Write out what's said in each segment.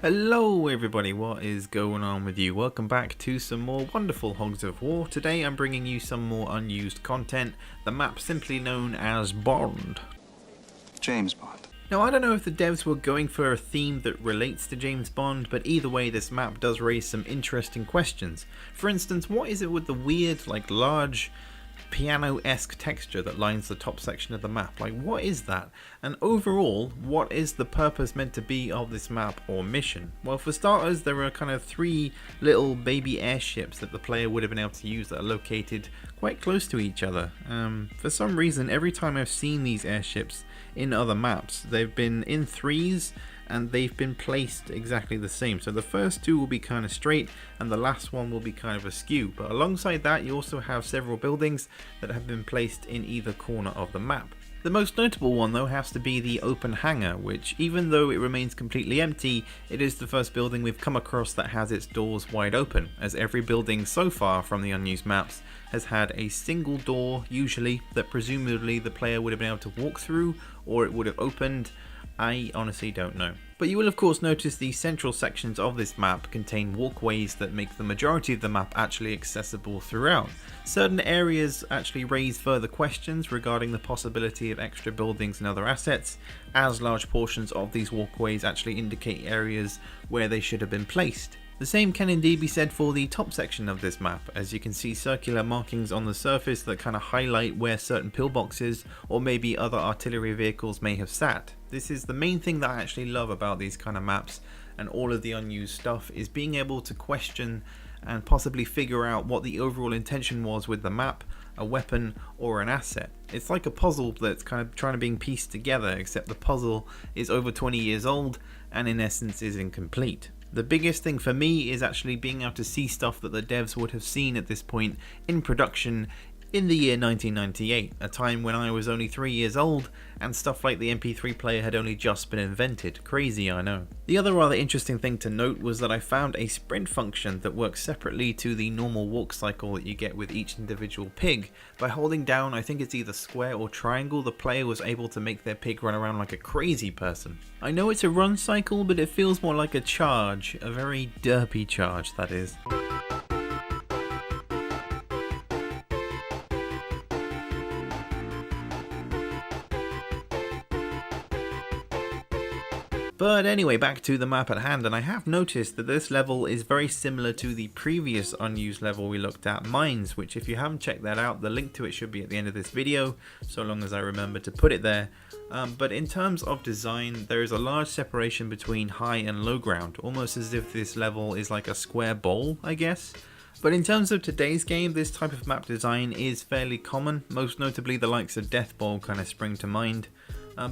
Hello everybody, what is going on with you? Welcome back to some more wonderful Hogs of War. Today I'm bringing you some more unused content, the map simply known as Bond. James Bond. Now I don't know if the devs were going for a theme that relates to James Bond, but either way this map does raise some interesting questions. For instance, what is it with the weird, large, piano-esque texture that lines the top section of the map? What is that? And overall, what is the purpose meant to be of this map or mission? Well, for starters, there are kind of three little baby airships that the player would have been able to use that are located quite close to each other. For some reason, every time I've seen these airships in other maps, they've been in threes and they've been placed exactly the same. So the first two will be kind of straight and the last one will be kind of askew. But alongside that, you also have several buildings that have been placed in either corner of the map. The most notable one though has to be the open hangar, which even though it remains completely empty, it is the first building we've come across that has its doors wide open, as every building so far from the unused maps has had a single door usually that presumably the player would have been able to walk through or it would have opened. I honestly don't know. But you will of course notice the central sections of this map contain walkways that make the majority of the map actually accessible throughout. Certain areas actually raise further questions regarding the possibility of extra buildings and other assets, as large portions of these walkways actually indicate areas where they should have been placed. The same can indeed be said for the top section of this map, as you can see circular markings on the surface that kind of highlight where certain pillboxes or maybe other artillery vehicles may have sat. This is the main thing that I actually love about these kind of maps and all of the unused stuff, is being able to question and possibly figure out what the overall intention was with the map, a weapon or an asset. It's like a puzzle that's kind of trying to be pieced together, except the puzzle is over 20 years old and in essence is incomplete. The biggest thing for me is actually being able to see stuff that the devs would have seen at this point in production in the year 1998, a time when I was only 3 years old and stuff like the MP3 player had only just been invented. Crazy, I know. The other rather interesting thing to note was that I found a sprint function that works separately to the normal walk cycle that you get with each individual pig. By holding down, I think it's either square or triangle, the player was able to make their pig run around like a crazy person. I know it's a run cycle, but it feels more like a charge, a very derpy charge that is. But anyway, back to the map at hand, and I have noticed that this level is very similar to the previous unused level we looked at, Mines, which if you haven't checked that out, the link to it should be at the end of this video, so long as I remember to put it there. But in terms of design, there is a large separation between high and low ground, almost as if this level is like a square bowl, I guess. But in terms of today's game, this type of map design is fairly common, most notably the likes of Death Bowl kind of spring to mind.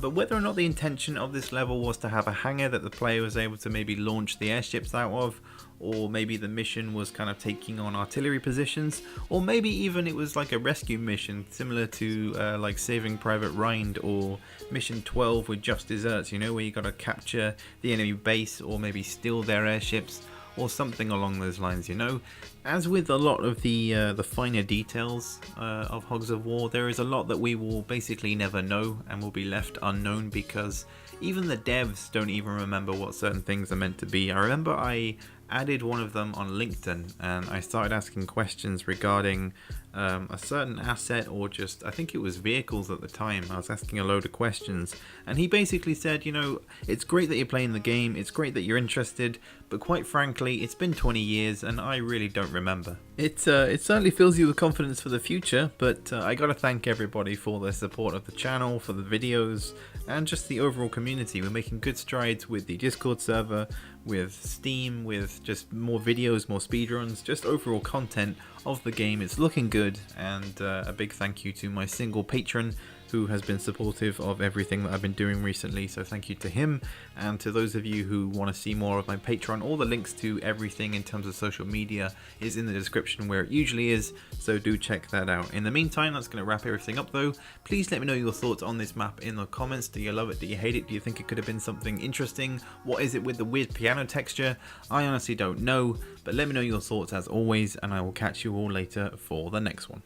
But whether or not the intention of this level was to have a hangar that the player was able to maybe launch the airships out of, or maybe the mission was kind of taking on artillery positions, or maybe even it was like a rescue mission similar to like Saving Private Ryan or Mission 12 with Just Desserts, you know, where you got to capture the enemy base or maybe steal their airships, or something along those lines, you know. As with a lot of the finer details of Hogs of War, there is a lot that we will basically never know and will be left unknown, because even the devs don't even remember what certain things are meant to be. I remember I added one of them on LinkedIn and I started asking questions regarding a certain asset, or just, I think it was vehicles at the time. I was asking a load of questions and he basically said, you know, it's great that you're playing the game, it's great that you're interested, but quite frankly it's been 20 years and I really don't remember. It certainly fills you with confidence for the future, but I gotta thank everybody for their support of the channel, for the videos, and just the overall community. We're making good strides with the Discord server, with Steam, with just more videos, more speedruns, just overall content of the game. It's looking good, and a big thank you to my single patron who has been supportive of everything that I've been doing recently, so thank you to him. And to those of you who want to see more of my Patreon, all the links to everything in terms of social media is in the description where it usually is, so do check that out. In the meantime, that's going to wrap everything up though. Please let me know your thoughts on this map in the comments. Do you love it? Do you hate it? Do you think it could have been something interesting? What is it with the weird piano texture? I honestly don't know, but let me know your thoughts as always, and I will catch you all later for the next one.